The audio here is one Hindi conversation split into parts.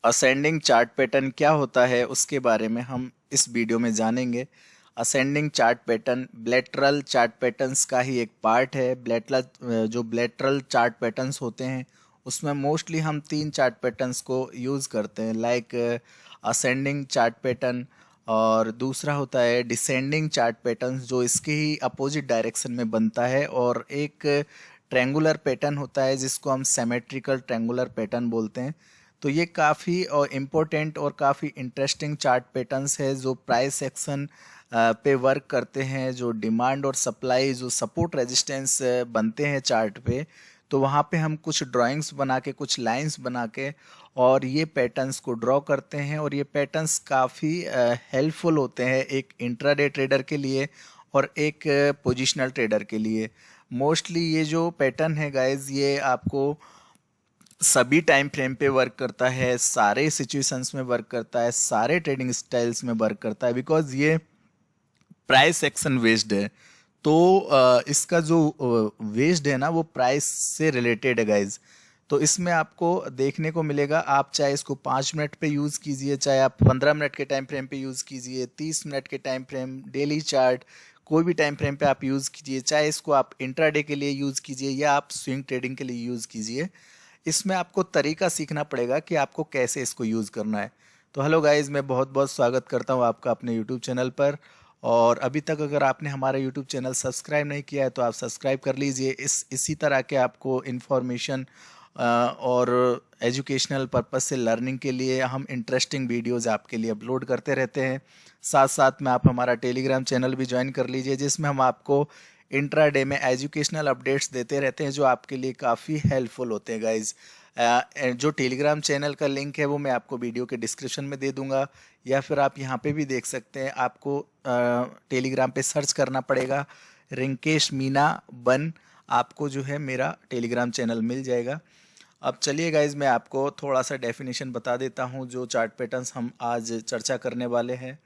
असेंडिंग चार्ट पैटर्न क्या होता है उसके बारे में हम इस वीडियो में जानेंगे। Ascending chart pattern bilateral chart patterns का ही एक पार्ट है। बिलेटरल चार्ट पैटर्न्स होते हैं उसमें मोस्टली हम तीन चार्ट पैटर्न्स को यूज़ करते हैं, लाइक असेंडिंग चार्ट पैटर्न, और दूसरा होता है डिसेंडिंग चार्ट पैटर्न्स जो इसके ही अपोजिट डायरेक्शन में बनता है, और एक ट्रेंगुलर पैटर्न होता है जिसको हम सिमेट्रिकल ट्रेंगुलर पैटर्न बोलते हैं। तो ये काफ़ी और इम्पोर्टेंट और काफ़ी इंटरेस्टिंग चार्ट पैटर्न्स है जो प्राइस एक्शन पे वर्क करते हैं, जो डिमांड और सप्लाई, जो सपोर्ट रेजिस्टेंस बनते हैं चार्ट पे। तो वहाँ पे हम कुछ ड्राइंग्स बना के, कुछ लाइंस बना के और ये पैटर्न्स को ड्रॉ करते हैं, और ये पैटर्न्स काफ़ी हेल्पफुल होते हैं एक इंट्राडे ट्रेडर के लिए और एक पोजिशनल ट्रेडर के लिए। मोस्टली ये जो पैटर्न है गाइज, ये आपको सभी टाइम फ्रेम पे वर्क करता है, सारे सिचुएशंस में वर्क करता है, सारे ट्रेडिंग स्टाइल्स में वर्क करता है, बिकॉज ये प्राइस एक्शन बेस्ड है। तो इसका जो वेस्ड है ना वो प्राइस से रिलेटेड है गाइज। तो इसमें आपको देखने को मिलेगा, आप चाहे इसको 5 मिनट पे यूज़ कीजिए, चाहे आप 15 मिनट के टाइम फ्रेम पे यूज़ कीजिए, 30 मिनट के टाइम फ्रेम, डेली चार्ट, कोई भी टाइम फ्रेम पे आप यूज़ कीजिए, चाहे इसको आप इंट्राडे के लिए यूज़ कीजिए या आप स्विंग ट्रेडिंग के लिए यूज़ कीजिए। इसमें आपको तरीका सीखना पड़ेगा कि आपको कैसे इसको यूज़ करना है। तो हेलो गाइस, मैं बहुत बहुत स्वागत करता हूँ आपका अपने यूट्यूब चैनल पर। और अभी तक अगर आपने हमारा यूट्यूब चैनल सब्सक्राइब नहीं किया है तो आप सब्सक्राइब कर लीजिए। इसी तरह के आपको इन्फॉर्मेशन और एजुकेशनल पर्पस से लर्निंग के लिए हम इंटरेस्टिंग वीडियोज़ आपके लिए अपलोड करते रहते हैं। साथ साथ में आप हमारा टेलीग्राम चैनल भी ज्वाइन कर लीजिए, जिसमें हम आपको इंट्राडे में एजुकेशनल अपडेट्स देते रहते हैं जो आपके लिए काफ़ी हेल्पफुल होते हैं गाइज। जो टेलीग्राम चैनल का लिंक है वो मैं आपको वीडियो के डिस्क्रिप्शन में दे दूंगा, या फिर आप यहाँ पे भी देख सकते हैं। आपको टेलीग्राम पे सर्च करना पड़ेगा रिंकेश मीना बन, आपको जो है मेरा टेलीग्राम चैनल मिल जाएगा। अब चलिए गाइज, मैं आपको थोड़ा सा डेफिनेशन बता देता हूँ जो चार्ट पैटर्न्स हम आज चर्चा करने वाले हैं।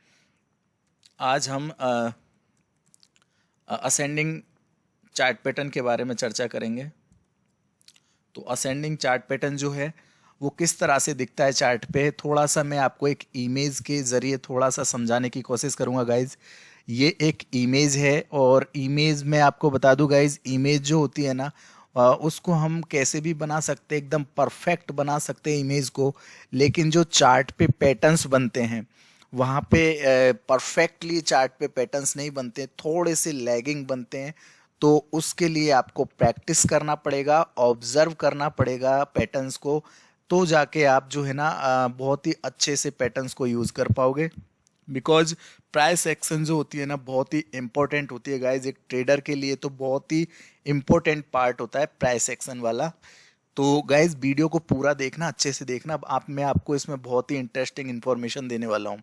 आज हम असेंडिंग चार्ट पैटर्न के बारे में चर्चा करेंगे। तो असेंडिंग चार्ट पैटर्न जो है वो किस तरह से दिखता है चार्ट पे, थोड़ा सा मैं आपको एक इमेज के ज़रिए थोड़ा सा समझाने की कोशिश करूँगा गाइज। ये एक इमेज है, और इमेज में आपको बता दूँ गाइज, इमेज जो होती है ना उसको हम कैसे भी बना सकते हैं, एकदम परफेक्ट बना सकते हैं इमेज को। लेकिन जो चार्ट पे पैटर्न्स बनते हैं वहाँ पे परफेक्टली चार्ट पे पैटर्न्स नहीं बनते, थोड़े से लैगिंग बनते हैं। तो उसके लिए आपको प्रैक्टिस करना पड़ेगा, ऑब्जर्व करना पड़ेगा पैटर्न्स को, तो जाके आप जो है ना बहुत ही अच्छे से पैटर्न्स को यूज़ कर पाओगे। बिकॉज प्राइस एक्शन जो होती है ना बहुत ही इंपॉर्टेंट होती है गाइज, एक ट्रेडर के लिए तो बहुत ही इंपॉर्टेंट पार्ट होता है प्राइस एक्शन वाला। तो गाइज वीडियो को पूरा देखना, अच्छे से देखना। मैं आपको इसमें बहुत ही इंटरेस्टिंग इन्फॉर्मेशन देने वाला हूँ।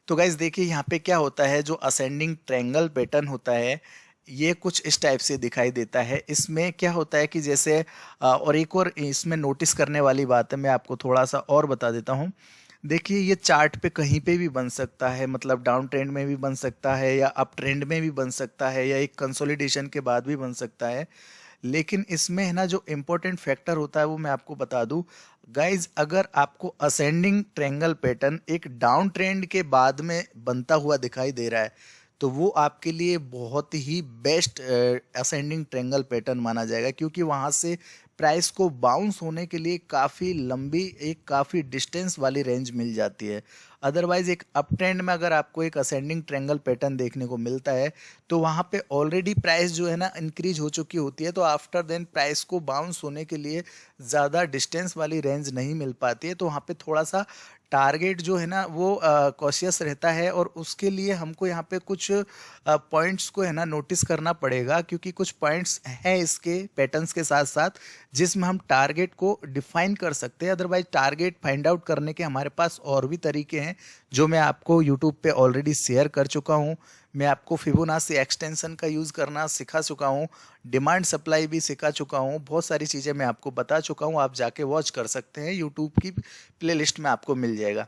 तो गाइज देखिए यहाँ पे क्या होता है, जो असेंडिंग ट्रायंगल पैटर्न होता है ये कुछ इस टाइप से दिखाई देता है। इसमें क्या होता है कि जैसे और एक और इसमें नोटिस करने वाली बात है, मैं आपको थोड़ा सा और बता देता हूँ। देखिए ये चार्ट पे कहीं पे भी बन सकता है, मतलब डाउन ट्रेंड में भी बन सकता है या अप ट्रेंड में भी बन सकता है या एक कंसोलिडेशन के बाद भी बन सकता है। लेकिन इसमें है ना जो इम्पोर्टेंट फैक्टर होता है वो मैं आपको बता दूं गाइज। अगर आपको असेंडिंग ट्रायंगल पैटर्न एक डाउन ट्रेंड के बाद में बनता हुआ दिखाई दे रहा है तो वो आपके लिए बहुत ही बेस्ट असेंडिंग ट्रायंगल पैटर्न माना जाएगा, क्योंकि वहाँ से प्राइस को बाउंस होने के लिए काफ़ी लंबी, एक काफ़ी डिस्टेंस वाली रेंज मिल जाती है। अदरवाइज एक अप ट्रेंड में अगर आपको एक असेंडिंग ट्रायंगल पैटर्न देखने को मिलता है तो वहाँ पे ऑलरेडी प्राइस जो है ना इंक्रीज हो चुकी होती है, तो आफ्टर देन प्राइस को बाउंस होने के लिए ज़्यादा डिस्टेंस वाली रेंज नहीं मिल पाती है। तो वहाँ पे थोड़ा सा टारगेट जो है ना वो कॉशियस रहता है, और उसके लिए हमको यहाँ पे कुछ पॉइंट्स को है ना नोटिस करना पड़ेगा, क्योंकि कुछ पॉइंट्स हैं इसके पैटर्न्स के साथ साथ जिसमें हम टारगेट को डिफाइन कर सकते हैं। अदरवाइज टारगेट फाइंड आउट करने के हमारे पास और भी तरीके हैं जो मैं आपको यूट्यूब पे ऑलरेडी शेयर कर चुका हूँ। मैं आपको फिबोनाची एक्सटेंशन का यूज़ करना सिखा चुका हूँ, डिमांड सप्लाई भी सिखा चुका हूँ, बहुत सारी चीज़ें मैं आपको बता चुका हूँ। आप जाके वॉच कर सकते हैं, यूट्यूब की प्लेलिस्ट में आपको मिल जाएगा।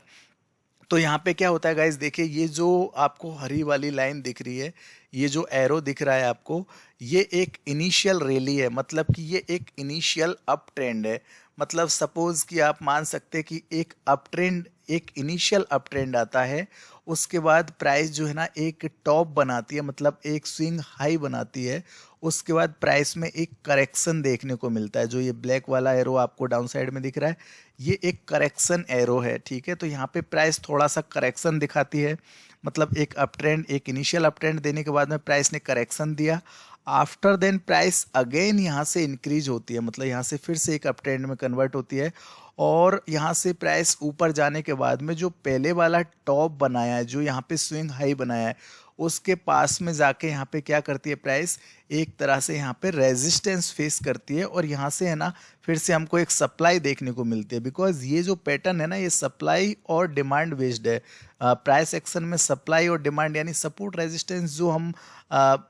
तो यहाँ पे क्या होता है गाइज, देखिए ये जो आपको हरी वाली लाइन दिख रही है, ये जो एरो दिख रहा है आपको, ये एक इनिशियल रैली है, मतलब कि ये एक इनिशियल अप ट्रेंड है। मतलब सपोज कि आप मान सकते हैं कि एक अप ट्रेंड, एक इनिशियल अप ट्रेंड आता है, उसके बाद प्राइस जो है ना एक टॉप बनाती है, मतलब एक स्विंग हाई बनाती है, उसके बाद प्राइस में एक करेक्शन देखने को मिलता है। जो ये ब्लैक वाला एरो आपको डाउन साइड में दिख रहा है, ये एक करेक्शन एरो है, ठीक है। तो यहाँ पे प्राइस थोड़ा सा करेक्शन दिखाती है, मतलब एक अप ट्रेंड, एक इनिशियल अप ट्रेंड देने के बाद में प्राइस ने करेक्शन दिया, आफ्टर देन प्राइस अगेन यहाँ से इंक्रीज होती है, मतलब यहाँ से फिर से एक अप ट्रेंड में कन्वर्ट होती है, और यहाँ से प्राइस ऊपर जाने के बाद में जो पहले वाला टॉप बनाया है, जो यहाँ पे स्विंग हाई बनाया है, उसके पास में जाके यहाँ पे क्या करती है प्राइस, एक तरह से यहाँ पे रेजिस्टेंस फेस करती है, और यहाँ से है ना फिर से हमको एक सप्लाई देखने को मिलती है, बिकॉज ये जो पैटर्न है ना ये सप्लाई और डिमांड बेस्ड है। प्राइस एक्शन में सप्लाई और डिमांड यानी सपोर्ट रेजिस्टेंस जो हम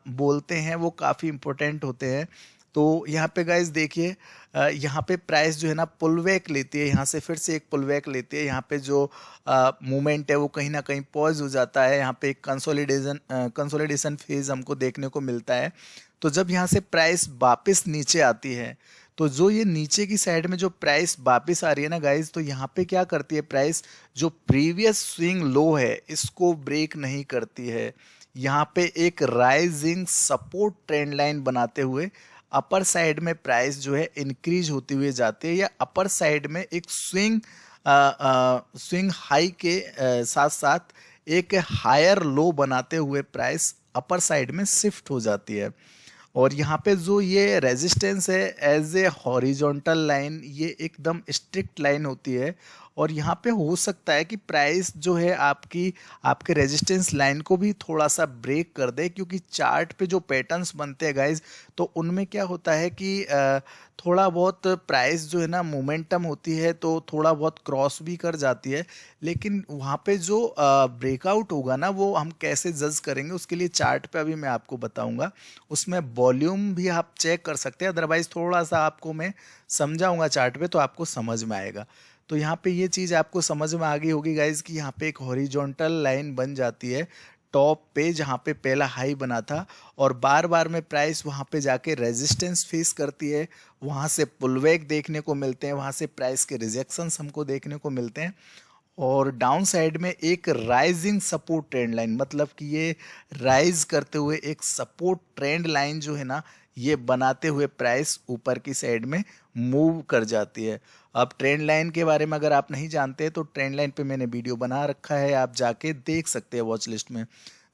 बोलते हैं वो काफ़ी इंपॉर्टेंट होते हैं। तो यहाँ पे गाइज देखिए, यहाँ पे प्राइस जो है ना पुलबैक लेती है, यहाँ से फिर से एक पुलबैक लेती है, यहाँ पे जो मूवमेंट है वो कहीं ना कहीं पॉज हो जाता है, यहाँ पे एक कंसोलिडेशन फेज हमको देखने को मिलता है। तो जब यहाँ से प्राइस वापस नीचे आती है, तो जो ये नीचे की साइड में जो प्राइस वापस आ रही है ना गाइज, तो यहाँ पे क्या करती है प्राइस, जो प्रीवियस स्विंग लो है इसको ब्रेक नहीं करती है, यहाँ पे एक राइजिंग सपोर्ट ट्रेंड लाइन बनाते हुए अपर साइड में प्राइस जो है इंक्रीज होती हुई जाती है, या अपर साइड में एक स्विंग हाई के साथ साथ एक हायर लो बनाते हुए प्राइस अपर साइड में शिफ्ट हो जाती है। और यहाँ पे जो ये रेजिस्टेंस है एज ए हॉरिजॉन्टल लाइन, ये एकदम स्ट्रिक्ट लाइन होती है, और यहाँ पे हो सकता है कि प्राइस जो है आपके रेजिस्टेंस लाइन को भी थोड़ा सा ब्रेक कर दे, क्योंकि चार्ट पे जो पैटर्न्स बनते हैं गाइज, तो उनमें क्या होता है कि थोड़ा बहुत प्राइस जो है ना मोमेंटम होती है तो थोड़ा बहुत क्रॉस भी कर जाती है, लेकिन वहाँ पे जो ब्रेकआउट होगा ना वो हम कैसे जज करेंगे, उसके लिए चार्ट पे अभी मैं आपको बताऊंगा। उसमें वॉल्यूम भी आप चेक कर सकते हैं, अदरवाइज थोड़ा सा आपको मैं समझाऊंगा चार्ट पे तो आपको समझ में आएगा। तो यहाँ पे ये चीज़ आपको समझ में आ गई होगी गाइज कि यहाँ पे एक हॉरिजॉन्टल लाइन बन जाती है टॉप पे, जहाँ पे पहला हाई बना था, और बार बार में प्राइस वहाँ पे जाके रेजिस्टेंस फेस करती है, वहाँ से पुलबैक देखने को मिलते हैं, वहाँ से प्राइस के रिजेक्शंस हमको देखने को मिलते हैं, और डाउन साइड में एक राइजिंग सपोर्ट ट्रेंड लाइन, मतलब कि ये राइज करते हुए एक सपोर्ट ट्रेंड लाइन जो है ना ये बनाते हुए प्राइस ऊपर की साइड में मूव कर जाती है। अब ट्रेंड लाइन के बारे में अगर आप नहीं जानते तो ट्रेंड लाइन पे मैंने वीडियो बना रखा है, आप जाके देख सकते हैं वॉच लिस्ट में।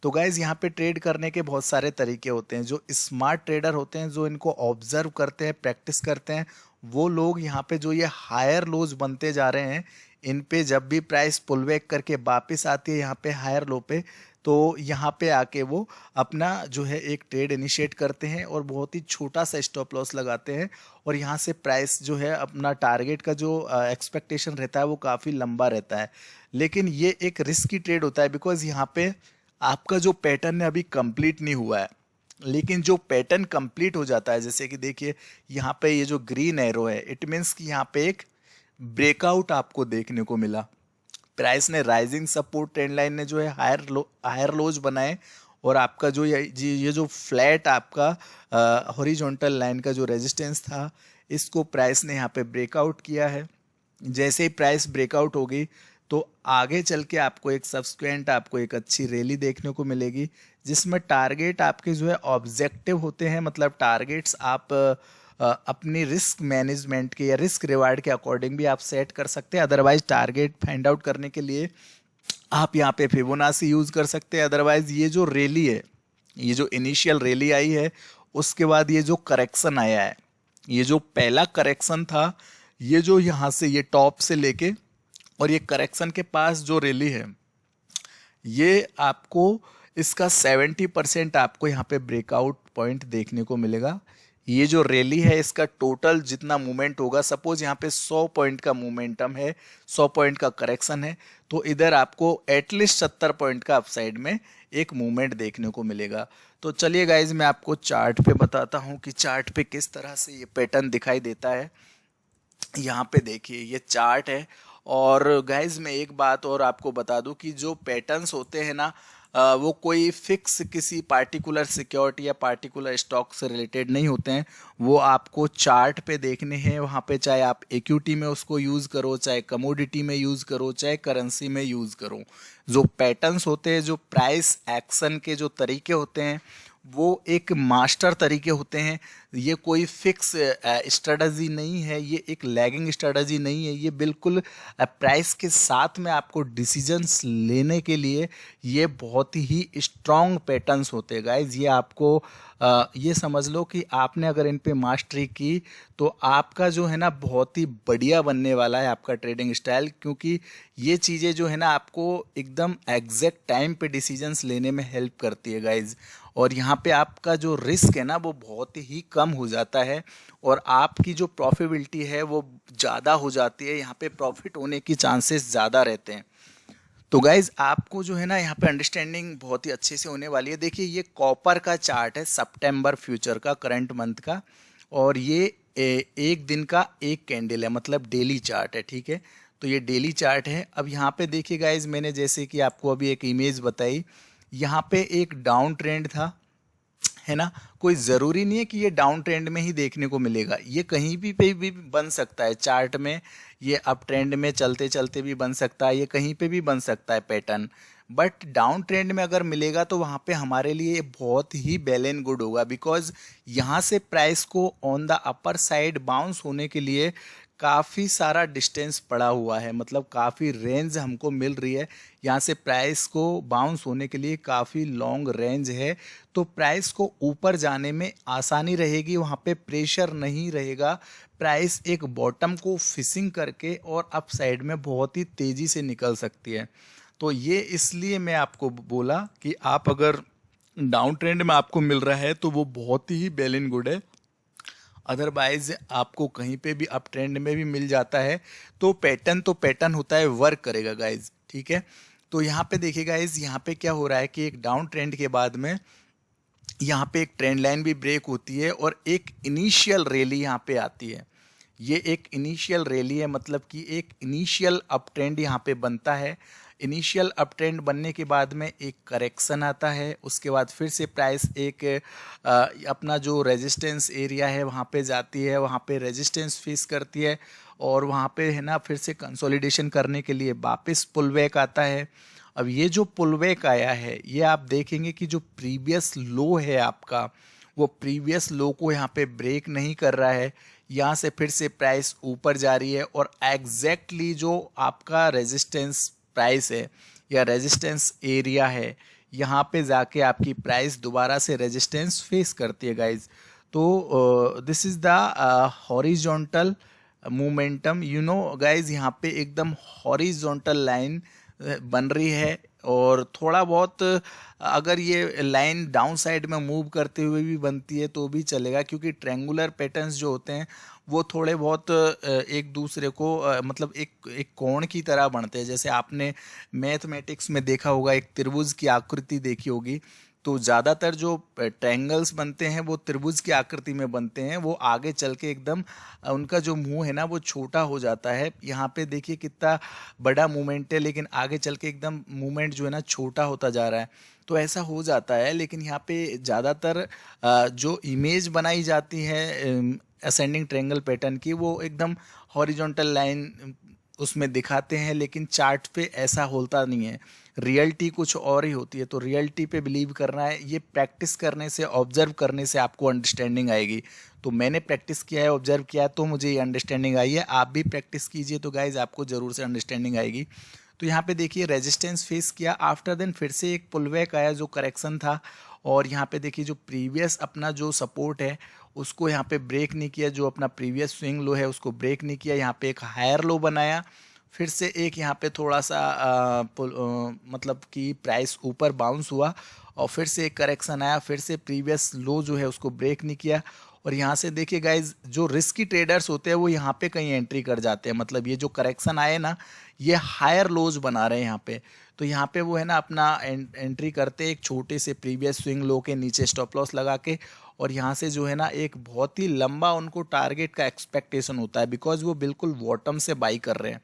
तो गाइज यहाँ पे ट्रेड करने के बहुत सारे तरीके होते हैं। जो स्मार्ट ट्रेडर होते हैं, जो इनको ऑब्जर्व करते हैं, प्रैक्टिस करते हैं, वो लोग यहाँ पे जो ये हायर लोज बनते जा रहे हैं, इन पे जब भी प्राइस पुलबैक करके वापस आती है यहाँ पे हायर लो पे, तो यहाँ पे आके वो अपना जो है एक ट्रेड इनिशिएट करते हैं और बहुत ही छोटा सा स्टॉप लॉस लगाते हैं, और यहाँ से प्राइस जो है अपना टारगेट का जो एक्सपेक्टेशन रहता है वो काफ़ी लंबा रहता है। लेकिन ये एक रिस्की ट्रेड होता है, बिकॉज यहाँ पे आपका जो पैटर्न है अभी कंप्लीट नहीं हुआ है, लेकिन जो पैटर्न कंप्लीट हो जाता है, जैसे कि देखिए यहाँ पे ये जो ग्रीन एरो है, इट मीन्स कि यहाँ पे एक ब्रेकआउट आपको देखने को मिला, प्राइस ने राइजिंग सपोर्ट ट्रेंड लाइन ने जो है हायर लोज बनाए, और आपका जो ये जो फ्लैट आपका हॉरिजॉन्टल लाइन का जो रेजिस्टेंस था, इसको प्राइस ने यहाँ पे ब्रेकआउट किया है। जैसे ही प्राइस ब्रेकआउट होगी तो आगे चल के आपको एक सब्सक्वेंट आपको एक अच्छी रैली देखने को मिलेगी, जिसमें टारगेट आपके जो है ऑब्जेक्टिव होते हैं, मतलब टारगेट्स आप अपनी रिस्क मैनेजमेंट के या रिस्क रिवार्ड के अकॉर्डिंग भी आप सेट कर सकते हैं। अदरवाइज टारगेट फाइंड आउट करने के लिए आप यहाँ पे फिबोनाची यूज कर सकते हैं। अदरवाइज ये जो रैली है, ये जो इनिशियल रैली आई है, उसके बाद ये जो करेक्शन आया है, ये जो पहला करेक्शन था, ये जो यहाँ से ये टॉप से लेके और ये करेक्शन के पास जो रैली है, ये आपको इसका 70% आपको यहाँ पे ब्रेकआउट पॉइंट देखने को मिलेगा। ये जो रैली है इसका टोटल जितना मूवमेंट होगा, सपोज यहाँ पे 100 पॉइंट का मूवमेंटम है, 100 पॉइंट का करेक्शन है, तो इधर आपको एटलीस्ट 70 पॉइंट का अपसाइड में एक मूवमेंट देखने को मिलेगा। तो चलिए गाइज मैं आपको चार्ट पे बताता हूँ कि चार्ट पे किस तरह से ये पैटर्न दिखाई देता है। यहाँ पे देखिए ये चार्ट है, और गाइज मैं एक बात और आपको बता दूं कि जो पैटर्न्स होते हैं ना, वो कोई फिक्स किसी पार्टिकुलर सिक्योरिटी या पार्टिकुलर स्टॉक से रिलेटेड नहीं होते हैं। वो आपको चार्ट पे देखने हैं, वहाँ पे चाहे आप इक्विटी में उसको यूज़ करो, चाहे कमोडिटी में यूज़ करो, चाहे करेंसी में यूज़ करो। जो पैटर्न्स होते हैं, जो प्राइस एक्शन के जो तरीके होते हैं, वो एक मास्टर तरीके होते हैं। ये कोई फिक्स स्ट्रेटजी नहीं है, ये एक लैगिंग स्ट्रेटजी नहीं है, ये बिल्कुल प्राइस के साथ में आपको डिसीजंस लेने के लिए ये बहुत ही स्ट्रॉन्ग पैटर्न्स होते हैं गाइज। ये आपको ये समझ लो कि आपने अगर इन पे मास्टरी की तो आपका जो है ना बहुत ही बढ़िया बनने वाला है आपका ट्रेडिंग स्टाइल, क्योंकि ये चीज़ें जो है ना आपको एकदम एग्जैक्ट टाइम पे डिसीजंस लेने में हेल्प करती है गाइज। और यहाँ पे आपका जो रिस्क है ना वो बहुत ही कम हो जाता है और आपकी जो प्रॉफिटेबिलिटी है वो ज़्यादा हो जाती है। यहाँ पे प्रॉफिट होने की चांसेस ज़्यादा रहते हैं। तो गाइज आपको जो है ना यहाँ पे अंडरस्टैंडिंग बहुत ही अच्छे से होने वाली है। देखिए ये कॉपर का चार्ट है सितंबर फ्यूचर का, करंट मंथ का, और ये एक दिन का एक कैंडल है, मतलब डेली चार्ट है, ठीक है। तो ये डेली चार्ट है। अब यहाँ पे देखिए गाइज, मैंने जैसे कि आपको अभी एक इमेज बताई, यहाँ पे एक डाउन ट्रेंड था, है ना। कोई ज़रूरी नहीं है कि ये डाउन ट्रेंड में ही देखने को मिलेगा, ये कहीं भी पे भी बन सकता है चार्ट में, ये अप ट्रेंड में चलते चलते भी बन सकता है, ये कहीं पे भी बन सकता है पैटर्न। बट डाउन ट्रेंड में अगर मिलेगा तो वहाँ पे हमारे लिए बहुत ही वेल एंड गुड होगा, बिकॉज यहाँ से प्राइस को on the upper side bounce होने के लिए काफ़ी सारा डिस्टेंस पड़ा हुआ है, मतलब काफ़ी रेंज हमको मिल रही है। यहाँ से प्राइस को बाउंस होने के लिए काफ़ी लॉन्ग रेंज है, तो प्राइस को ऊपर जाने में आसानी रहेगी, वहाँ पे प्रेशर नहीं रहेगा। प्राइस एक बॉटम को फिशिंग करके और अप साइड में बहुत ही तेज़ी से निकल सकती है। तो ये इसलिए मैं आपको बोला कि आप अगर डाउन ट्रेंड में आपको मिल रहा है तो वो बहुत ही वेल एंड गुड है। अदरवाइज आपको कहीं पे भी अप ट्रेंड में भी मिल जाता है तो पैटर्न होता है, वर्क करेगा गाइज, ठीक है। तो यहाँ पे देखिए गाइज, यहाँ पे क्या हो रहा है कि एक डाउन ट्रेंड के बाद में यहाँ पे एक ट्रेंड लाइन भी ब्रेक होती है और एक इनिशियल रैली यहाँ पे आती है। ये एक इनिशियल रैली है, मतलब कि एक इनिशियल अप ट्रेंड यहाँ पे बनता है। इनिशियल अप ट्रेंड बनने के बाद में एक करेक्शन आता है, उसके बाद फिर से प्राइस एक अपना जो रेजिस्टेंस एरिया है वहाँ पे जाती है, वहाँ पे रेजिस्टेंस फेस करती है और वहाँ पे है ना फिर से कंसोलिडेशन करने के लिए वापस पुल बैक आता है। अब ये जो पुल बैक आया है, ये आप देखेंगे कि जो प्रीवियस लो है आपका, वो प्रीवियस लो को यहाँ पे ब्रेक नहीं कर रहा है। यहाँ से फिर से प्राइस ऊपर जा रही है और एग्जैक्टली जो आपका रेजिस्टेंस प्राइस है या रेजिस्टेंस एरिया है, यहाँ पे जाके आपकी प्राइस दोबारा से रेजिस्टेंस फेस करती है गाइज। तो this is the horizontal momentum, you know guys, यहाँ पे एकदम हॉरिजॉन्टल लाइन बन रही है और थोड़ा बहुत अगर ये लाइन डाउन साइड में मूव करते हुए भी बनती है तो भी चलेगा, क्योंकि ट्रेंगुलर पैटर्न्स जो होते हैं वो थोड़े बहुत एक दूसरे को मतलब एक कोण की तरह बनते हैं। जैसे आपने मैथमेटिक्स में देखा होगा, एक त्रिभुज की आकृति देखी होगी, तो ज़्यादातर जो ट्रायंगल्स बनते हैं वो त्रिभुज की आकृति में बनते हैं, वो आगे चल के एकदम उनका जो मुंह है ना वो छोटा हो जाता है। यहाँ पे देखिए कितना बड़ा मूवमेंट है, लेकिन आगे चल के एकदम मूवमेंट जो है ना छोटा होता जा रहा है, तो ऐसा हो जाता है। लेकिन यहाँ पे ज़्यादातर जो इमेज बनाई जाती है असेंडिंग ट्रायंगल पैटर्न की, वो एकदम हॉरिजॉन्टल लाइन उसमें दिखाते हैं, लेकिन चार्ट पे ऐसा होता नहीं है, रियलिटी कुछ और ही होती है। तो रियलिटी पे बिलीव करना है, ये प्रैक्टिस करने से, ऑब्जर्व करने से आपको अंडरस्टैंडिंग आएगी। तो मैंने प्रैक्टिस किया है, ऑब्जर्व किया, तो मुझे ये अंडरस्टैंडिंग आई है। आप भी प्रैक्टिस कीजिए तो गाइज आपको ज़रूर से अंडरस्टैंडिंग आएगी। तो यहाँ पे देखिए रेजिस्टेंस फेस किया, आफ्टर देन फिर से एक पुलबैक आया जो करेक्शन था, और यहाँ पे देखिए जो प्रीवियस अपना जो सपोर्ट है उसको यहाँ पे ब्रेक नहीं किया, जो अपना प्रीवियस स्विंग लो है उसको ब्रेक नहीं किया, यहाँ पे एक हायर लो बनाया, फिर से एक यहाँ पे थोड़ा सा मतलब कि प्राइस ऊपर बाउंस हुआ और फिर से एक करेक्शन आया, फिर से प्रीवियस लो जो है उसको ब्रेक नहीं किया। और यहाँ से देखिए गाइज, जो रिस्की ट्रेडर्स होते हैं वो यहाँ पे कहीं एंट्री कर जाते हैं, मतलब ये जो करेक्शन आए ना ये हायर लोज बना रहे हैं यहाँ पे, तो यहाँ पे वो है ना अपना एंट्री करते एक छोटे से प्रीवियस स्विंग लो के नीचे स्टॉप लॉस लगा के, और यहाँ से जो है ना एक बहुत ही लंबा उनको टारगेट का एक्सपेक्टेशन होता है, बिकॉज वो बिल्कुल बॉटम से बाई कर रहे हैं।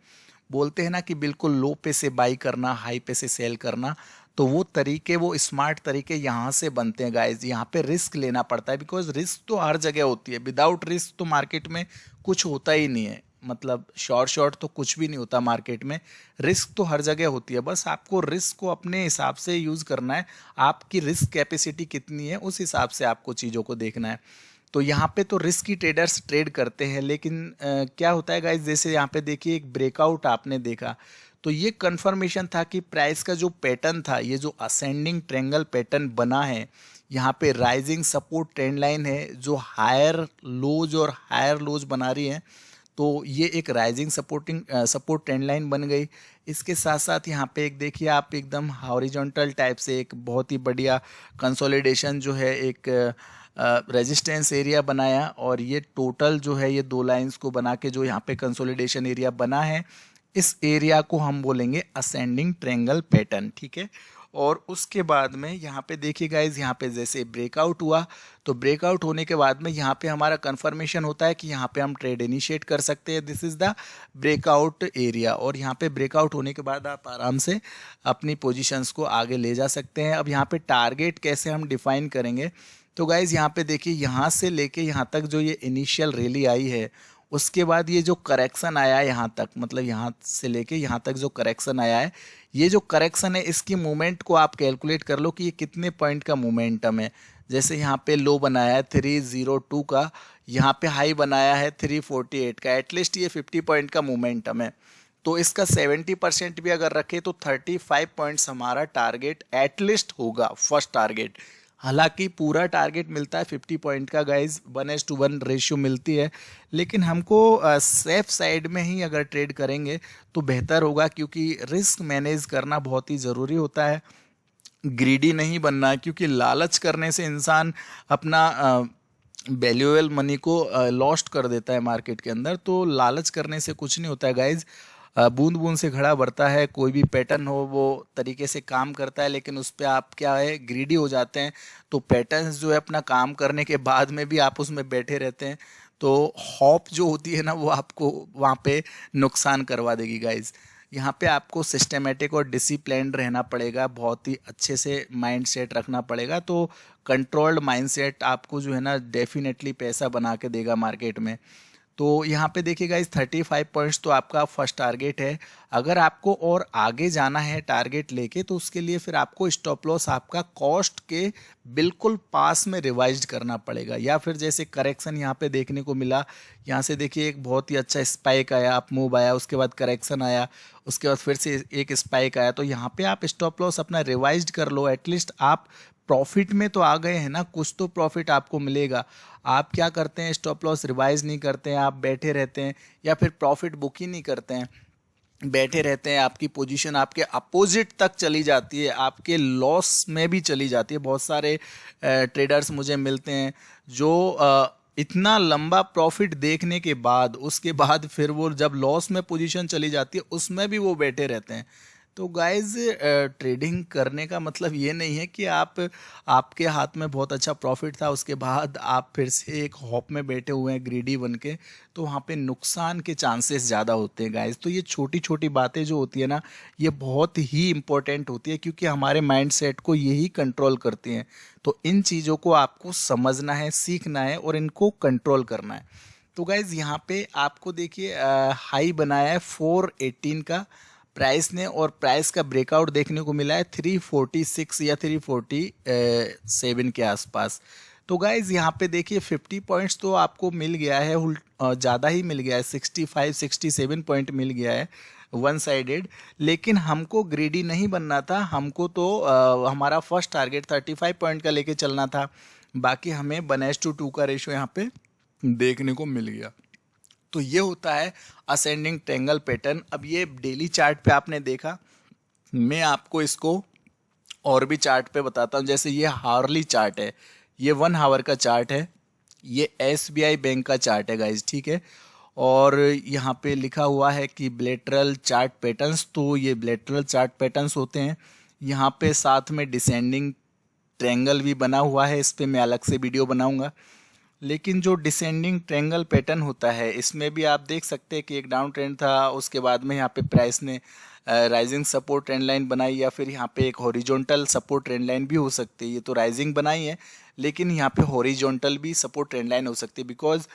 बोलते हैं ना कि बिल्कुल लो पे से बाई करना, हाई पे से सेल करना, तो वो तरीके, वो स्मार्ट तरीके यहाँ से बनते हैं गाइज। यहाँ पे रिस्क लेना पड़ता है, बिकॉज रिस्क तो हर जगह होती है। विदाउट रिस्क तो मार्केट में कुछ होता ही नहीं है, मतलब शॉर्ट तो कुछ भी नहीं होता मार्केट में। रिस्क तो हर जगह होती है, बस आपको रिस्क को अपने हिसाब से यूज़ करना है। आपकी रिस्क कैपेसिटी कितनी है उस हिसाब से आपको चीज़ों को देखना है। तो यहाँ पे तो रिस्की ट्रेडर्स ट्रेड करते हैं, लेकिन क्या होता है गाइज, जैसे यहाँ पे देखिए एक ब्रेकआउट आपने देखा, तो ये कंफर्मेशन था कि प्राइस का जो पैटर्न था, ये जो असेंडिंग ट्रायंगल पैटर्न बना है, यहाँ पे राइजिंग सपोर्ट ट्रेंड लाइन है जो हायर लोज और हायर लोज बना रही है, तो ये एक राइजिंग सपोर्ट ट्रेंड लाइन बन गई। इसके साथ साथ यहाँ पे एक देखिए आप एकदम हॉरिजॉन्टल टाइप से एक बहुत ही बढ़िया कंसोलिडेशन जो है, एक रेजिस्टेंस एरिया बनाया, और ये टोटल जो है ये दो लाइंस को बना के जो यहाँ पे कंसोलिडेशन एरिया बना है, इस एरिया को हम बोलेंगे असेंडिंग ट्रायंगल पैटर्न, ठीक है। और उसके बाद में यहाँ पे देखिए गाइज, यहाँ पे जैसे ब्रेकआउट हुआ, तो ब्रेकआउट होने के बाद में यहाँ पे हमारा कंफर्मेशन होता है कि यहाँ पे हम ट्रेड इनिशिएट कर सकते हैं। This is the breakout area, और यहाँ पे ब्रेकआउट होने के बाद आप आराम से अपनी पोजीशंस को आगे ले जा सकते हैं। अब यहाँ पे टारगेट कैसे हम डिफाइन करेंगे, तो गाइज यहाँ पे देखिए, यहाँ से लेके यहाँ तक जो ये इनिशियल रैली आई है, उसके बाद ये जो करेक्शन आया है यहाँ तक, मतलब यहाँ से लेके यहाँ तक जो करेक्शन आया है, ये जो करेक्शन है इसकी मूवमेंट को आप कैलकुलेट कर लो कि ये कितने पॉइंट का मोमेंटम है। जैसे यहाँ पे लो बनाया है 302 का, यहाँ पे हाई बनाया है 348 का, एटलीस्ट ये 50 पॉइंट का मोमेंटम है। तो इसका 70% भी अगर रखे तो 35 पॉइंट्स हमारा टारगेट एटलीस्ट होगा, फर्स्ट टारगेट। हालांकि पूरा टारगेट मिलता है 50 पॉइंट का गाइज, 1:1 रेशियो मिलती है, लेकिन हमको सेफ साइड में ही अगर ट्रेड करेंगे तो बेहतर होगा, क्योंकि रिस्क मैनेज करना बहुत ही ज़रूरी होता है। ग्रीडी नहीं बनना, क्योंकि लालच करने से इंसान अपना वैल्यूएबल मनी को लॉस्ट कर देता है मार्केट के अंदर। तो लालच करने से कुछ नहीं होता है गाइज। बूंद बूंद से घड़ा भरता है, कोई भी पैटर्न हो वो तरीके से काम करता है, लेकिन उस पर आप क्या है, ग्रीडी हो जाते हैं, तो पैटर्न्स जो है अपना काम करने के बाद में भी आप उसमें बैठे रहते हैं, तो हॉप जो होती है ना वो आपको वहाँ पे नुकसान करवा देगी गाइज। यहाँ पे आपको सिस्टमेटिक और डिसिप्लिन्ड रहना पड़ेगा, बहुत ही अच्छे से माइंड सेट रखना पड़ेगा। तो कंट्रोल्ड माइंड सेट आपको जो है ना डेफिनेटली पैसा बना के देगा मार्केट में। तो यहाँ पे देखिएगा इस 35 पॉइंट्स तो आपका फर्स्ट टारगेट है। अगर आपको और आगे जाना है टारगेट लेके, तो उसके लिए फिर आपको स्टॉप लॉस आपका कॉस्ट के बिल्कुल पास में रिवाइज्ड करना पड़ेगा, या फिर जैसे करेक्शन यहाँ पे देखने को मिला, यहाँ से देखिए एक बहुत ही अच्छा स्पाइक आया, अप मूव आया, उसके बाद करेक्शन आया, उसके बाद फिर से एक स्पाइक आया, तो यहाँ पे आप स्टॉप लॉस अपना रिवाइज्ड कर लो। एटलीस्ट आप प्रॉफिट में तो आ गए हैं ना, कुछ तो प्रॉफिट आपको मिलेगा। आप क्या करते हैं, स्टॉप लॉस रिवाइज नहीं करते हैं, आप बैठे रहते हैं, या फिर प्रॉफिट बुक ही नहीं करते हैं, बैठे रहते हैं, आपकी पोजीशन आपके अपोजिट तक चली जाती है, आपके लॉस में भी चली जाती है। बहुत सारे ट्रेडर्स मुझे मिलते हैं जो इतना लंबा प्रॉफिट देखने के बाद, उसके बाद फिर वो जब लॉस में पोजीशन चली जाती है उसमें भी वो बैठे रहते हैं। तो गाइज ट्रेडिंग करने का मतलब ये नहीं है कि आपके हाथ में बहुत अच्छा प्रॉफिट था, उसके बाद आप फिर से एक हॉप में बैठे हुए हैं ग्रीडी बन के, तो वहाँ पे नुकसान के चांसेस ज़्यादा होते हैं गाइज। तो ये छोटी छोटी बातें जो होती है ना, ये बहुत ही इम्पोर्टेंट होती है, क्योंकि हमारे माइंड सेट को यही कंट्रोल करती हैं। तो इन चीज़ों को आपको समझना है, सीखना है और इनको कंट्रोल करना है। तो गाइज यहाँ पे आपको देखिए हाई बनाया है 418 का प्राइस ने, और प्राइस का ब्रेकआउट देखने को मिला है 346 या 347 के आसपास। तो गाइज यहाँ पे देखिए 50 पॉइंट्स तो आपको मिल गया है, ज़्यादा ही मिल गया है, 65-67 पॉइंट मिल गया है वन साइडेड। लेकिन हमको ग्रीडी नहीं बनना था, हमको तो हमारा फर्स्ट टारगेट 35 पॉइंट का लेके चलना था। बाकी हमें 1:2 का रेशो यहाँ पे देखने को मिल गया। तो ये होता है असेंडिंग ट्रायंगल पैटर्न। अब ये डेली चार्ट पे आपने देखा, मैं आपको इसको और भी चार्ट पे बताता हूँ। जैसे ये हार्ली चार्ट है, ये 1 आवर का चार्ट है, ये SBI बैंक का चार्ट है गाइज, ठीक है। और यहाँ पे लिखा हुआ है कि बिलेटरल चार्ट पैटर्न्स, तो ये बिलेटरल चार्ट पैटर्न्स होते हैं। यहाँ पे साथ में डिसेंडिंग ट्रायंगल भी बना हुआ है, इस पर मैं अलग से वीडियो बनाऊँगा। लेकिन जो डिसेंडिंग ट्रायंगल पैटर्न होता है इसमें भी आप देख सकते हैं कि एक डाउन ट्रेंड था, उसके बाद में यहाँ पे प्राइस ने राइजिंग सपोर्ट ट्रेंड लाइन बनाई, या फिर यहाँ पे एक हॉरिजॉन्टल सपोर्ट ट्रेंड लाइन भी हो सकती है। ये तो राइजिंग बनाई है, लेकिन यहाँ पे हॉरिजॉन्टल भी सपोर्ट ट्रेंड लाइन हो सकती है, बिकॉज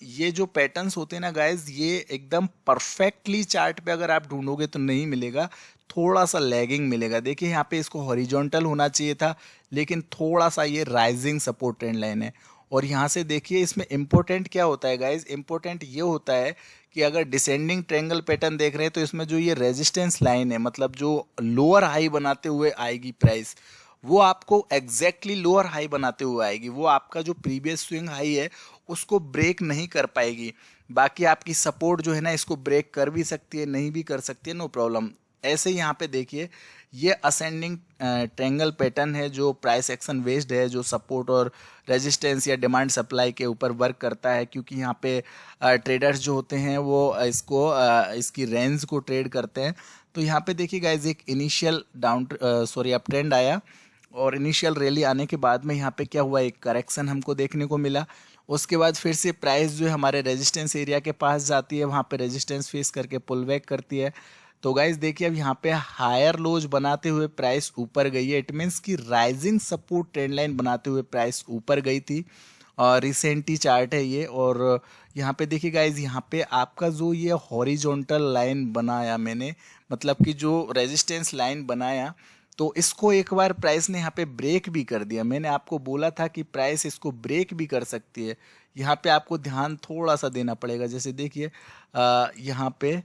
ये जो पैटर्न्स होते हैं ना गाइज, ये एकदम परफेक्टली चार्ट पे अगर आप ढूंढोगे तो नहीं मिलेगा, थोड़ा सा लैगिंग मिलेगा। देखिए यहाँ पे इसको हॉरिजॉन्टल होना चाहिए था, लेकिन थोड़ा सा ये राइजिंग सपोर्ट ट्रेंड लाइन है। और यहाँ से देखिए इसमें इम्पोर्टेंट क्या होता है गाइज, इम्पोर्टेंट ये होता है कि अगर डिसेंडिंग ट्रायंगल पैटर्न देख रहे हैं तो इसमें जो ये रेजिस्टेंस लाइन है, मतलब जो लोअर हाई बनाते हुए आएगी प्राइस, वो आपको एग्जैक्टली लोअर हाई बनाते हुए आएगी। वो आपका जो प्रीवियस स्विंग हाई है उसको ब्रेक नहीं कर पाएगी। बाकी आपकी सपोर्ट जो है ना, इसको ब्रेक कर भी सकती है, नहीं भी कर सकती है, नो प्रॉब्लम। ऐसे यहाँ पे देखिए ये असेंडिंग ट्रायंगल पैटर्न है जो प्राइस एक्शन बेस्ड है, जो सपोर्ट और रेजिस्टेंस या डिमांड सप्लाई के ऊपर वर्क करता है, क्योंकि यहाँ पे ट्रेडर्स जो होते हैं वो इसकी रेंज को ट्रेड करते हैं। तो यहाँ पे देखिए गाइज एक इनिशियल अप ट्रेंड आया, और इनिशियल रैली आने के बाद में यहाँ पे क्या हुआ, एक करेक्शन हमको देखने को मिला। उसके बाद फिर से प्राइस जो है हमारे रेजिस्टेंस एरिया के पास जाती है, वहाँ पे रेजिस्टेंस फेस करके पुल बैक करती है। तो गाइज देखिए अब यहाँ पे हायर लोज बनाते हुए प्राइस ऊपर गई है, इट मीन्स कि राइजिंग सपोर्ट ट्रेंड लाइन बनाते हुए प्राइस ऊपर गई थी। और रिसेंटली चार्ट है ये, और यहाँ पे देखिए गाइज यहाँ पे आपका जो ये हॉरिजॉन्टल लाइन बनाया मैंने, मतलब कि जो रेजिस्टेंस लाइन बनाया, तो इसको एक बार प्राइस ने यहाँ पे ब्रेक भी कर दिया। मैंने आपको बोला था कि प्राइस इसको ब्रेक भी कर सकती है। यहाँ पे आपको ध्यान थोड़ा सा देना पड़ेगा। जैसे देखिए यहाँ पे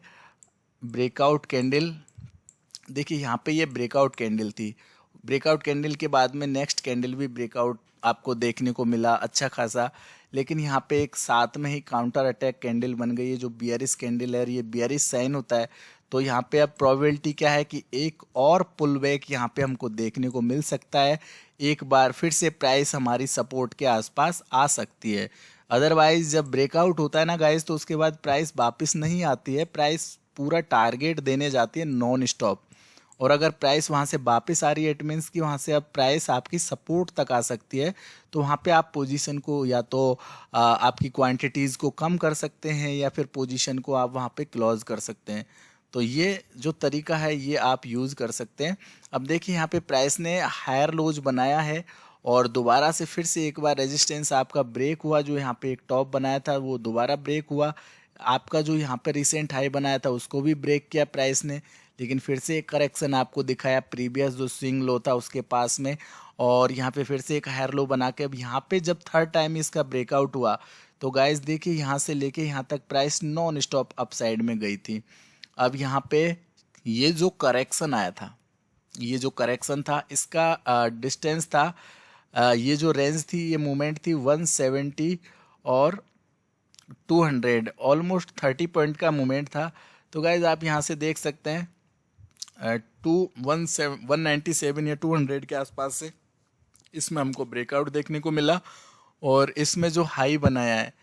ब्रेकआउट कैंडल, देखिए यहाँ पे ये ब्रेकआउट कैंडल थी, ब्रेकआउट कैंडल के बाद में नेक्स्ट कैंडल भी ब्रेकआउट आपको देखने को मिला अच्छा खासा, लेकिन यहाँ पे एक साथ में ही काउंटर अटैक कैंडल बन गई है जो बियरिश कैंडल है, और ये बियरिश साइन होता है। तो यहाँ पे अब प्रोबेबिलिटी क्या है कि एक और पुल बैक यहाँ पे हमको देखने को मिल सकता है, एक बार फिर से प्राइस हमारी सपोर्ट के आसपास आ सकती है। अदरवाइज जब ब्रेकआउट होता है ना गाइस, तो उसके बाद प्राइस वापस नहीं आती है, प्राइस पूरा टारगेट देने जाती है नॉन स्टॉप। और अगर प्राइस वहाँ से वापस आ रही है, इट मीन्स कि वहाँ से अब प्राइस आपकी सपोर्ट तक आ सकती है। तो वहाँ पे आप पोजीशन को या तो आपकी क्वांटिटीज़ को कम कर सकते हैं, या फिर पोजीशन को आप वहाँ पे क्लोज कर सकते हैं। तो ये जो तरीका है ये आप यूज़ कर सकते हैं। अब देखिए यहाँ पे प्राइस ने हायर लोज बनाया है, और दोबारा से फिर से एक बार रेजिस्टेंस आपका ब्रेक हुआ, जो यहाँ पे एक टॉप बनाया था वो दोबारा ब्रेक हुआ। आपका जो यहाँ पे रिसेंट हाई बनाया था उसको भी ब्रेक किया प्राइस ने, लेकिन फिर से एक करेक्शन आपको दिखाया प्रीवियस जो स्विंग लो था उसके पास में, और यहाँ पे फिर से एक हायर लो बना के अब यहाँ पे जब थर्ड टाइम इसका ब्रेकआउट हुआ, तो गाइस देखिए यहाँ से लेके यहाँ तक प्राइस नॉन स्टॉप अपसाइड में गई थी। अब यहाँ पे ये जो करेक्शन आया था, ये जो करेक्शन था इसका डिस्टेंस था, ये जो रेंज थी, ये मूवमेंट थी 170 और 200, ऑलमोस्ट 30 पॉइंट का मूवमेंट था। तो गाइज आप यहाँ से देख सकते हैं 197 या 200 के आसपास से इसमें हमको ब्रेकआउट देखने को मिला, और इसमें जो हाई बनाया है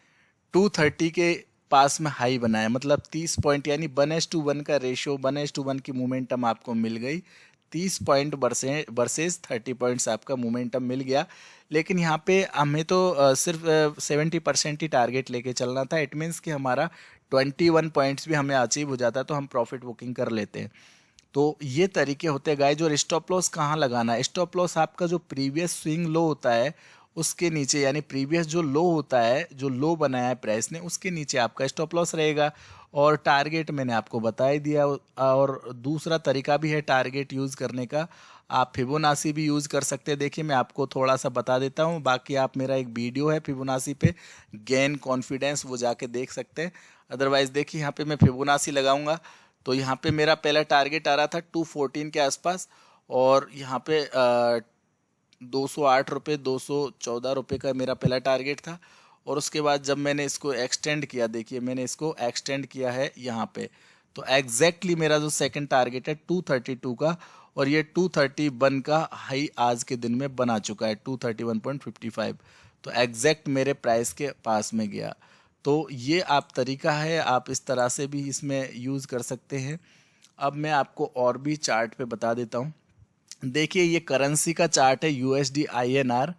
230 के पास में हाई बनाया, मतलब 30 पॉइंट, यानी 1:1 का रेशियो, 1:1 की मोमेंटम आपको मिल गई। 30 पॉइंट वर्सेस 30 पॉइंट्स आपका मोमेंटम मिल गया। लेकिन यहाँ पे हमें तो सिर्फ 70% ही टारगेट लेके चलना था, इट मीन्स कि हमारा 21 पॉइंट्स भी हमें अचीव हो जाता तो हम प्रॉफिट बुकिंग कर लेते हैं। तो ये तरीके होते हैं गाइज। और स्टॉप लॉस कहाँ लगाना है, स्टॉप लॉस आपका जो प्रीवियस स्विंग लो होता है उसके नीचे, यानी प्रीवियस जो लो होता है, जो लो बनाया है प्राइस ने, उसके नीचे आपका स्टॉप लॉस रहेगा। और टारगेट मैंने आपको बता ही दिया। और दूसरा तरीका भी है टारगेट यूज़ करने का, आप फिबोनाची भी यूज़ कर सकते हैं। देखिए मैं आपको थोड़ा सा बता देता हूँ, बाकी आप मेरा एक वीडियो है फिबोनाची पे, गेन कॉन्फिडेंस, वो जाके देख सकते हैं। अदरवाइज़ देखिए यहाँ पे मैं फिबोनाची लगाऊंगा, तो यहाँ पे मेरा पहला टारगेट आ रहा था 214 के आसपास, और यहाँ पे 208 रुपये, 214 रुपये का मेरा पहला टारगेट था। और उसके बाद जब मैंने इसको एक्सटेंड किया, देखिए मैंने इसको एक्सटेंड किया है यहाँ पे, तो एग्जैक्टली मेरा जो सेकंड टारगेट है 232 का, और ये 231 का हाई आज के दिन में बना चुका है 231.55, तो एग्जैक्ट मेरे प्राइस के पास में गया। तो ये आप तरीका है, आप इस तरह से भी इसमें यूज़ कर सकते हैं। अब मैं आपको और भी चार्ट पे बता देता हूँ। देखिए ये करेंसी का चार्ट है USD INR,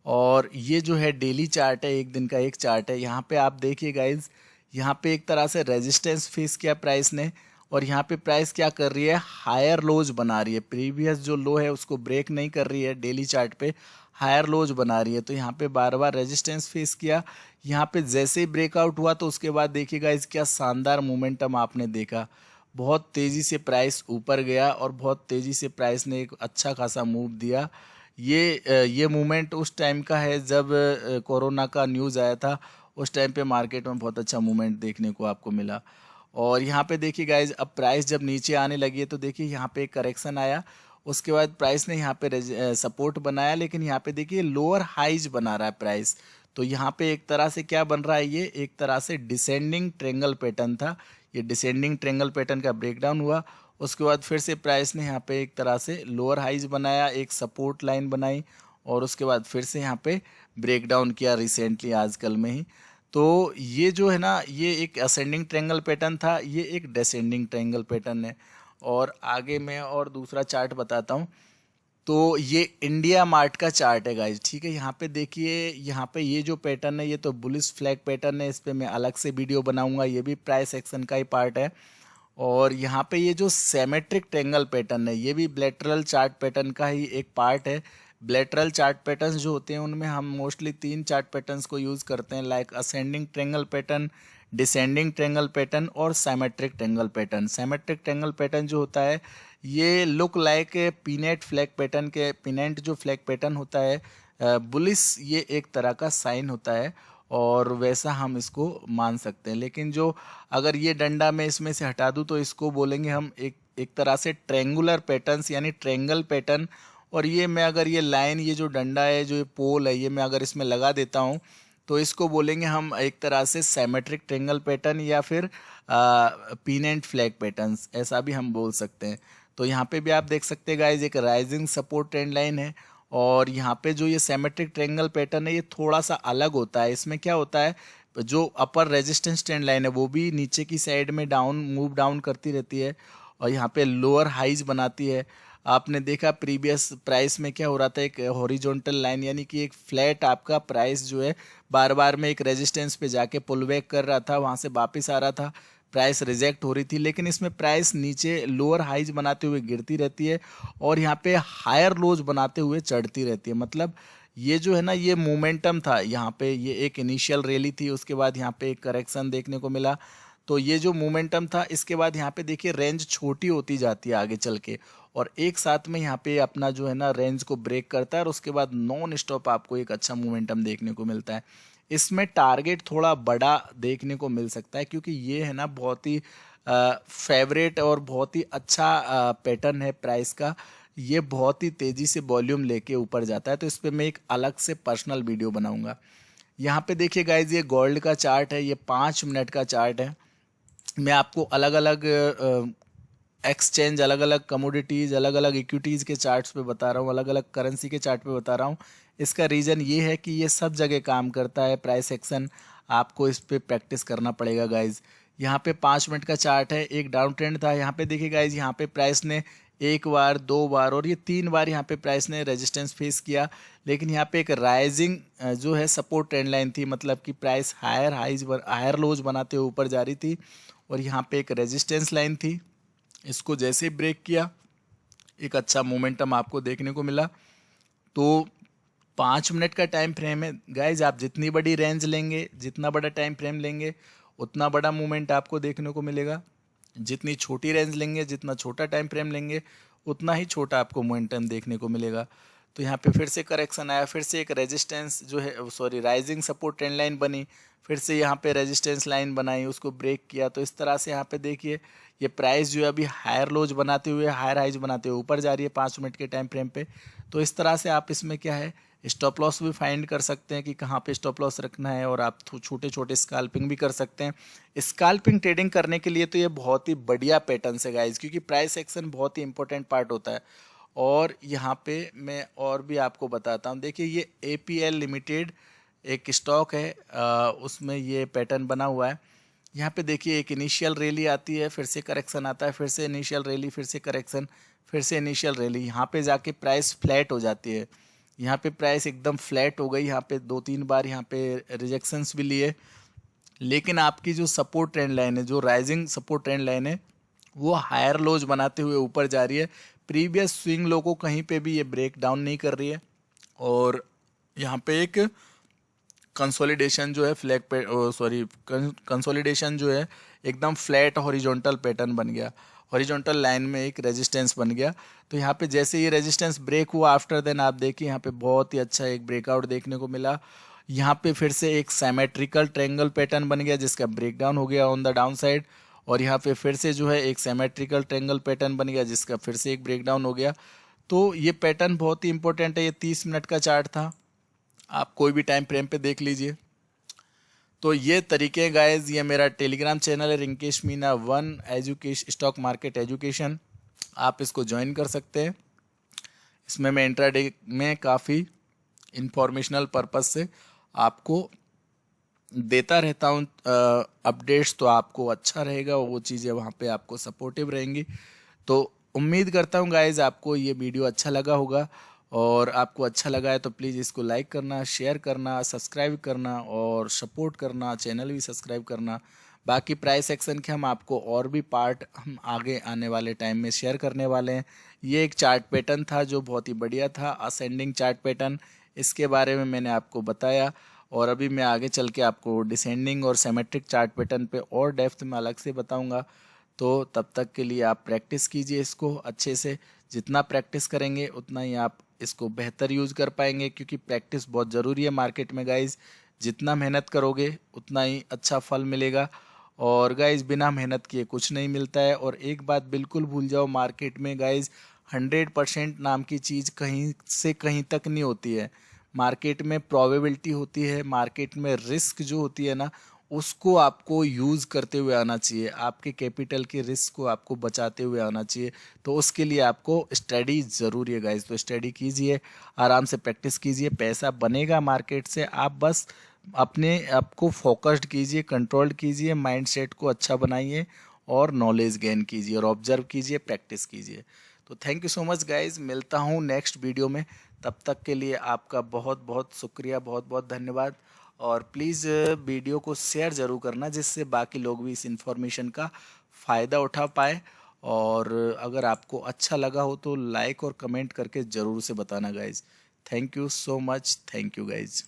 और ये जो है डेली चार्ट है, एक दिन का एक चार्ट है। यहाँ पे आप देखिए गाइज, यहाँ पे एक तरह से रेजिस्टेंस फेस किया प्राइस ने, और यहाँ पे प्राइस क्या कर रही है, हायर लोज बना रही है। प्रीवियस जो लो है उसको ब्रेक नहीं कर रही है, डेली चार्ट पे हायर लोज बना रही है। तो यहाँ पे बार बार रेजिस्टेंस फेस किया, यहाँ पे जैसे ही ब्रेकआउट हुआ तो उसके बाद देखिएगा इस क्या शानदार मोमेंटम आपने देखा। बहुत तेज़ी से प्राइस ऊपर गया और बहुत तेज़ी से प्राइस ने एक अच्छा खासा मूव दिया। ये मूवमेंट उस टाइम का है जब कोरोना का न्यूज़ आया था। उस टाइम पे मार्केट में बहुत अच्छा मूवमेंट देखने को आपको मिला। और यहाँ पे देखिए गाइज, अब प्राइस जब नीचे आने लगी है तो देखिए यहाँ पे एक करेक्शन आया, उसके बाद प्राइस ने यहाँ पे सपोर्ट बनाया, लेकिन यहाँ पे देखिए लोअर हाइज बना रहा है प्राइस। तो यहाँ पे एक तरह से क्या बन रहा है, ये एक तरह से डिसेंडिंग ट्रेंगल पैटर्न था। ये डिसेंडिंग ट्रेंगल पैटर्न का ब्रेकडाउन हुआ, उसके बाद फिर से प्राइस ने यहाँ पे एक तरह से लोअर हाइज बनाया, एक सपोर्ट लाइन बनाई, और उसके बाद फिर से यहाँ पे ब्रेकडाउन किया रिसेंटली आजकल में ही। तो ये जो है ना, ये एक असेंडिंग ट्रायंगल पैटर्न था, ये एक डिसेंडिंग ट्रायंगल पैटर्न है। और आगे मैं और दूसरा चार्ट बताता हूँ। तो ये इंडिया मार्ट का चार्ट है गाइज, ठीक है। यहाँ पे देखिए, यहाँ पे ये जो पैटर्न है ये तो बुलिश फ्लैग पैटर्न है, इस पे मैं अलग से वीडियो बनाऊंगा, ये भी प्राइस एक्शन का ही पार्ट है। और यहाँ पे ये जो सेमेट्रिक ट्रायंगल पैटर्न है ये भी बिलेटरल चार्ट पैटर्न का ही एक पार्ट है। बिलेटरल चार्ट पैटर्न्स जो होते हैं उनमें हम मोस्टली 3 चार्ट पैटर्न्स को यूज़ करते हैं, like ascending triangle pattern, descending triangle pattern और symmetric triangle pattern. Symmetric triangle pattern जो होता है ये look like pennant flag pattern के, पिनेट जो फ्लैग पैटर्न होता है बुलिस, ये एक तरह का साइन होता है और वैसा हम इसको मान सकते हैं। लेकिन जो अगर ये डंडा मैं इसमें से हटा दूं तो इसको बोलेंगे हम एक तरह से ट्रेंगुलर पैटर्न्स, यानी ट्रेंगल पैटर्न। और ये मैं अगर ये लाइन, ये जो डंडा है, जो ये पोल है, ये मैं अगर इसमें लगा देता हूँ तो इसको बोलेंगे हम एक तरह से सिमेट्रिक ट्रेंगल पैटर्न या फिर पीनेंट फ्लैग पैटर्न्स, ऐसा भी हम बोल सकते हैं। तो यहाँ पे भी आप देख सकते हैं गाइज, एक राइजिंग सपोर्ट ट्रेंड लाइन है। और यहाँ पे जो ये सिमेट्रिक ट्रेंगल पैटर्न है ये थोड़ा सा अलग होता है। इसमें क्या होता है, जो अपर रेजिस्टेंस ट्रेंड लाइन है वो भी नीचे की साइड में डाउन मूव डाउन करती रहती है और यहाँ पे लोअर हाइज बनाती है। आपने देखा प्रीवियस प्राइस में क्या हो रहा था, एक हॉरिजॉन्टल लाइन, यानी कि एक फ्लैट आपका प्राइस जो है बार बार में एक रेजिस्टेंस पे जाके पुल बैक कर रहा था, वहाँ से वापस आ रहा था, प्राइस रिजेक्ट हो रही थी। लेकिन इसमें प्राइस नीचे लोअर हाइज बनाते हुए गिरती रहती है और यहाँ पे हायर लोज बनाते हुए चढ़ती रहती है। मतलब ये जो है ना, ये मोमेंटम था यहाँ पे, ये एक इनिशियल रैली थी, उसके बाद यहाँ पे एक करेक्शन देखने को मिला। तो ये जो मोमेंटम था, इसके बाद यहाँ पे देखिए रेंज छोटी होती जाती है आगे चल के, और एक साथ में यहाँ पे अपना जो है ना रेंज को ब्रेक करता है और उसके बाद नॉन स्टॉप आपको एक अच्छा मोमेंटम देखने को मिलता है। इसमें टारगेट थोड़ा बड़ा देखने को मिल सकता है क्योंकि ये है ना बहुत ही फेवरेट और बहुत ही अच्छा पैटर्न है प्राइस का। ये बहुत ही तेज़ी से वॉल्यूम लेके ऊपर जाता है, तो इस पर मैं एक अलग से पर्सनल वीडियो बनाऊंगा। यहाँ पे देखिए गाइज, ये गोल्ड का चार्ट है, ये 5 मिनट का चार्ट है। मैं आपको अलग अलग एक्सचेंज, अलग अलग कमोडिटीज़, अलग अलग इक्विटीज़ के चार्ट्स पे बता रहा हूँ, अलग अलग करेंसी के चार्ट पे बता रहा हूँ। इसका रीज़न ये है कि ये सब जगह काम करता है प्राइस एक्शन, आपको इस पे प्रैक्टिस करना पड़ेगा गाइज। यहाँ पे 5 मिनट का चार्ट है, एक डाउन ट्रेंड था। यहाँ पे देखिए गाइज, यहाँ पे प्राइस ने एक बार, 2 बार और ये 3 बार यहाँ पे प्राइस ने रेजिस्टेंस फेस किया। लेकिन यहाँ पे एक राइजिंग जो है सपोर्ट ट्रेंड लाइन थी, मतलब कि प्राइस हायर लोज बनाते हुए ऊपर जा रही थी। और यहाँ पे एक रेजिस्टेंस लाइन थी, इसको जैसे ही ब्रेक किया एक अच्छा मोमेंटम आपको देखने को मिला। तो 5 मिनट का टाइम फ्रेम है गाइज, आप जितनी बड़ी रेंज लेंगे, जितना बड़ा टाइम फ्रेम लेंगे, उतना बड़ा मूवमेंट आपको देखने को मिलेगा। जितनी छोटी रेंज लेंगे, जितना छोटा टाइम फ्रेम लेंगे, उतना ही छोटा आपको मोमेंटम देखने को मिलेगा। तो यहाँ पे फिर से करेक्शन आया, फिर से एक रेजिस्टेंस जो है, sorry, rising support trend line बनी, फिर से यहाँ पे रेजिस्टेंस लाइन बनाई, उसको ब्रेक किया। तो इस तरह से यहाँ पे देखिए ये प्राइस जो है अभी हायर लोज बनाते हुए, हायर हाइज बनाते हुए ऊपर जा रही है 5 मिनट के टाइम फ्रेम पे। तो इस तरह से आप इसमें क्या है, स्टॉप लॉस भी फाइंड कर सकते हैं कि कहाँ पे स्टॉप लॉस रखना है, और आप छोटे छोटे स्कैल्पिंग भी कर सकते हैं। स्कैल्पिंग ट्रेडिंग करने के लिए तो ये बहुत ही बढ़िया पैटर्न है गाइज, क्योंकि प्राइस एक्शन बहुत ही इंपॉर्टेंट पार्ट होता है। और यहाँ पे मैं और भी आपको बताता हूँ, देखिए ये APL लिमिटेड एक स्टॉक है, उसमें ये पैटर्न बना हुआ है। यहाँ पे देखिए एक इनिशियल रैली आती है, फिर से करेक्शन आता है, फिर से इनिशियल रैली, फिर से करेक्शन, फिर से इनिशियल रैली, यहाँ पे जाके प्राइस फ्लैट हो जाती है। यहाँ पे प्राइस एकदम फ्लैट हो गई, यहाँ पे 2-3 बार यहाँ पे रिजेक्शंस भी लिए, लेकिन आपकी जो सपोर्ट ट्रेंड लाइन है, जो राइजिंग सपोर्ट ट्रेंड लाइन है, वो हायर लोज बनाते हुए ऊपर जा रही है। प्रीवियस स्विंग लो को कहीं पे भी ये ब्रेक डाउन नहीं कर रही है, और यहाँ पे एक कंसोलिडेशन जो है फ्लैग पे सॉरी कंसोलिडेशन जो है एकदम फ्लैट हॉरिजॉन्टल पैटर्न बन गया, हॉरिजॉन्टल लाइन में एक रेजिस्टेंस बन गया। तो यहाँ पे जैसे ये रेजिस्टेंस ब्रेक हुआ, आफ्टर देन आप देखिए यहाँ पे बहुत ही अच्छा एक ब्रेकआउट देखने को मिला। यहाँ पे फिर से एक सिमेट्रिकल ट्रायंगल पैटर्न बन गया जिसका ब्रेकडाउन हो गया ऑन द डाउन साइड, और यहाँ पे फिर से जो है एक सिमेट्रिकल ट्रायंगल पैटर्न बन गया जिसका फिर से एक ब्रेकडाउन हो गया। तो ये पैटर्न बहुत ही इंपॉर्टेंट है। ये 30 मिनट का चार्ट था, आप कोई भी टाइम फ्रेम पे देख लीजिए। तो ये तरीके गाइज, ये मेरा टेलीग्राम चैनल है Rinkesh Meena 1 education stock market education, आप इसको ज्वाइन कर सकते हैं। इसमें मैं इंट्राडे में काफ़ी इंफॉर्मेशनल पर्पस से आपको देता रहता हूँ अपडेट्स, तो आपको अच्छा रहेगा, वो चीज़ें वहाँ पे आपको सपोर्टिव रहेंगी। तो उम्मीद करता हूँ गाइज आपको ये वीडियो अच्छा लगा होगा, और आपको अच्छा लगा है तो प्लीज़ इसको लाइक करना, शेयर करना, सब्सक्राइब करना और सपोर्ट करना, चैनल भी सब्सक्राइब करना। बाकी प्राइस एक्शन के हम आपको और भी पार्ट हम आगे आने वाले टाइम में शेयर करने वाले हैं। ये एक चार्ट पैटर्न था जो बहुत ही बढ़िया था, असेंडिंग चार्ट पैटर्न, इसके बारे में मैंने आपको बताया, और अभी मैं आगे चल के आपको डिसेंडिंग और सिमेट्रिक चार्ट पैटर्न पे और डेप्थ में अलग से बताऊंगा। तो तब तक के लिए आप प्रैक्टिस कीजिए इसको अच्छे से, जितना प्रैक्टिस करेंगे उतना ही आप इसको बेहतर यूज़ कर पाएंगे, क्योंकि प्रैक्टिस बहुत ज़रूरी है मार्केट में गाइज। जितना मेहनत करोगे उतना ही अच्छा फल मिलेगा, और गाइज बिना मेहनत किए कुछ नहीं मिलता है। और एक बात बिल्कुल भूल जाओ, मार्केट में गाइज 100% नाम की चीज़ कहीं से कहीं तक नहीं होती है। मार्केट में प्रोबेबिलिटी होती है, मार्केट में रिस्क जो होती है ना, उसको आपको यूज़ करते हुए आना चाहिए, आपके कैपिटल के रिस्क को आपको बचाते हुए आना चाहिए। तो उसके लिए आपको स्टडी ज़रूरी है गाइज। तो स्टडी कीजिए, आराम से प्रैक्टिस कीजिए, पैसा बनेगा मार्केट से। आप बस अपने आपको फोकस्ड कीजिए, कंट्रोल्ड कीजिए, माइंडसेट को अच्छा बनाइए और नॉलेज गेन कीजिए और ऑब्जर्व कीजिए, प्रैक्टिस कीजिए। तो thank you so much guys, मिलता हूँ नेक्स्ट वीडियो में। तब तक के लिए आपका बहुत बहुत शुक्रिया, बहुत बहुत धन्यवाद। और प्लीज़ वीडियो को शेयर ज़रूर करना, जिससे बाकी लोग भी इस इन्फॉर्मेशन का फ़ायदा उठा पाए। और अगर आपको अच्छा लगा हो तो लाइक और कमेंट करके ज़रूर से बताना guys. Thank you so much, thank you guys.